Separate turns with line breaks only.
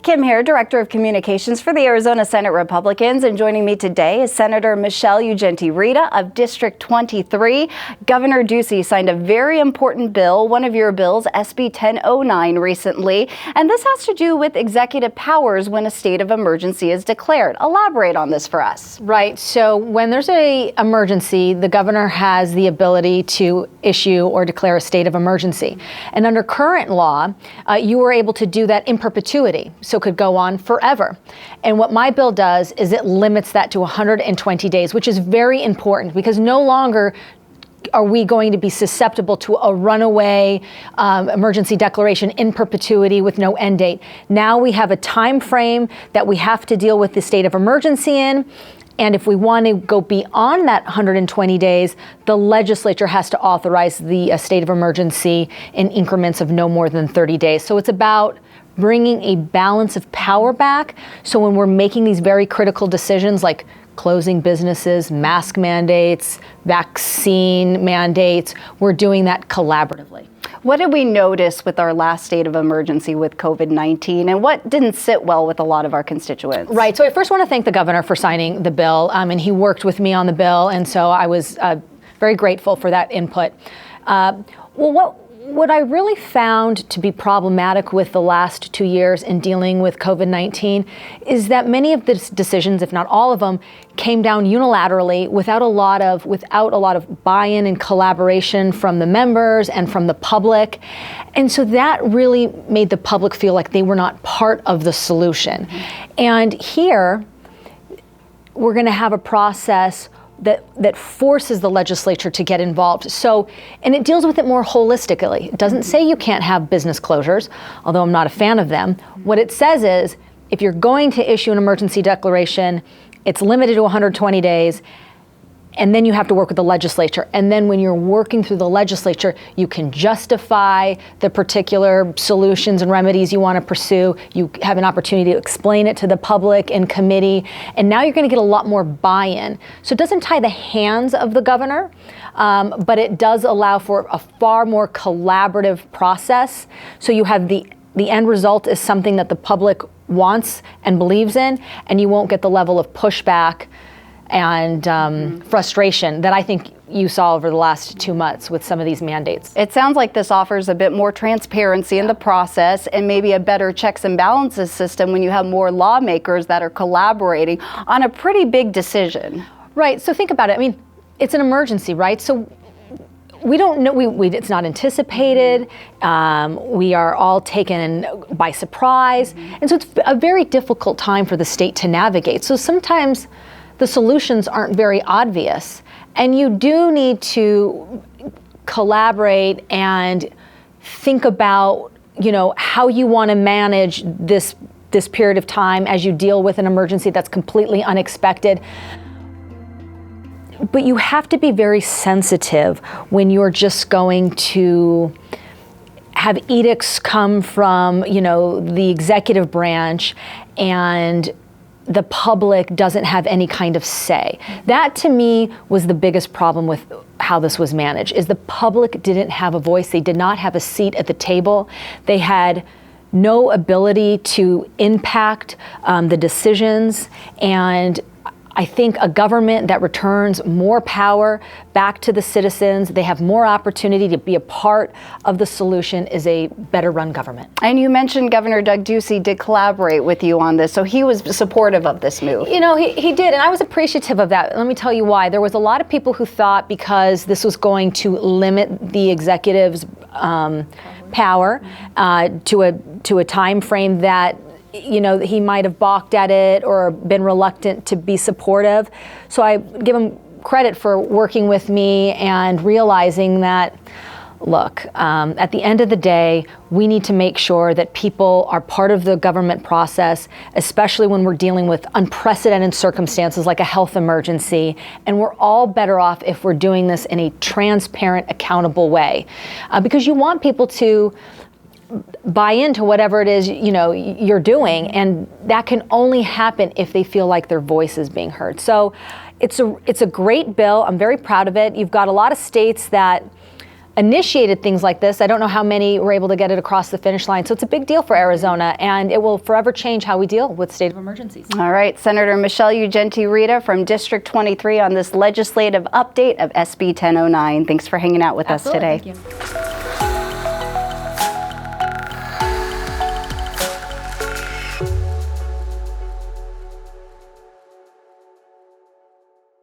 Kim here, Director of Communications for the Arizona Senate Republicans, and joining me today is Senator Michelle Ugenti-Rita of District 23. Governor Ducey signed a very important bill, one of your bills, SB 1009, recently, and this has to do with executive powers when a state of emergency is declared. Elaborate on this for us.
Right. So when there's an emergency, the governor has the ability to issue or declare a state of emergency. And under current law, you were able to do that in perpetuity. So could go on forever. And what my bill does is it limits that to 120 days, which is very important because no longer are we going to be susceptible to a runaway emergency declaration in perpetuity with no end date. Now we have a time frame that we have to deal with the state of emergency in. And if we want to go beyond that 120 days, the legislature has to authorize the state of emergency in increments of no more than 30 days. So it's about bringing a balance of power back. So when we're making these very critical decisions like closing businesses, mask mandates, vaccine mandates, we're doing that collaboratively.
What did we notice with our last state of emergency with COVID-19, and what didn't sit well with a lot of our constituents?
Right. So I first want to thank the governor for signing the bill, and he worked with me on the bill, and so I was very grateful for that input. What I really found to be problematic with the last 2 years in dealing with COVID-19 is that many of the decisions, if not all of them, came down unilaterally without a lot of buy-in and collaboration from the members and from the public. And so that really made the public feel like they were not part of the solution. And here, we're going to have a process that forces the legislature to get involved. So, and it deals with it more holistically. It doesn't say you can't have business closures, although I'm not a fan of them. What it says is, if you're going to issue an emergency declaration, it's limited to 120 days, and then you have to work with the legislature. And then when you're working through the legislature, you can justify the particular solutions and remedies you want to pursue. You have an opportunity to explain it to the public in committee. And now you're going to get a lot more buy-in. So it doesn't tie the hands of the governor, but it does allow for a far more collaborative process. So you have the end result is something that the public wants and believes in, and you won't get the level of pushback and frustration that I think you saw over the last 2 months with some of these mandates.
It sounds like this offers a bit more transparency in the process and maybe a better checks and balances system when you have more lawmakers that are collaborating on a pretty big decision.
Right, so think about it. I mean, it's an emergency, right? So we don't know, it's not anticipated. We are all taken by surprise. And so it's a very difficult time for the state to navigate. So sometimes the solutions aren't very obvious, and you do need to collaborate and think about, how you want to manage this period of time as you deal with an emergency that's completely unexpected. But you have to be very sensitive when you're just going to have edicts come from, the executive branch and the public doesn't have any kind of say. That to me was the biggest problem with how this was managed, is the public didn't have a voice. They did not have a seat at the table. They had no ability to impact the decisions. And I think a government that returns more power back to the citizens, they have more opportunity to be a part of the solution, is a better run government.
And you mentioned Governor Doug Ducey did collaborate with you on this, so he was supportive of this move.
He did, and I was appreciative of that. Let me tell you why. There was a lot of people who thought because this was going to limit the executive's power to a time frame that he might have balked at it or been reluctant to be supportive. So I give him credit for working with me and realizing that, look, at the end of the day, we need to make sure that people are part of the government process, especially when we're dealing with unprecedented circumstances like a health emergency. And we're all better off if we're doing this in a transparent, accountable way. Because you want people to buy into whatever it is, you're doing. And that can only happen if they feel like their voice is being heard. So it's a great bill. I'm very proud of it. You've got a lot of states that initiated things like this. I don't know how many were able to get it across the finish line. So it's a big deal for Arizona, and it will forever change how we deal with state of emergencies.
All right, Senator Michelle Ugenti-Rita from District 23 on this legislative update of SB 1009. Thanks for hanging out with us today.
Thank you.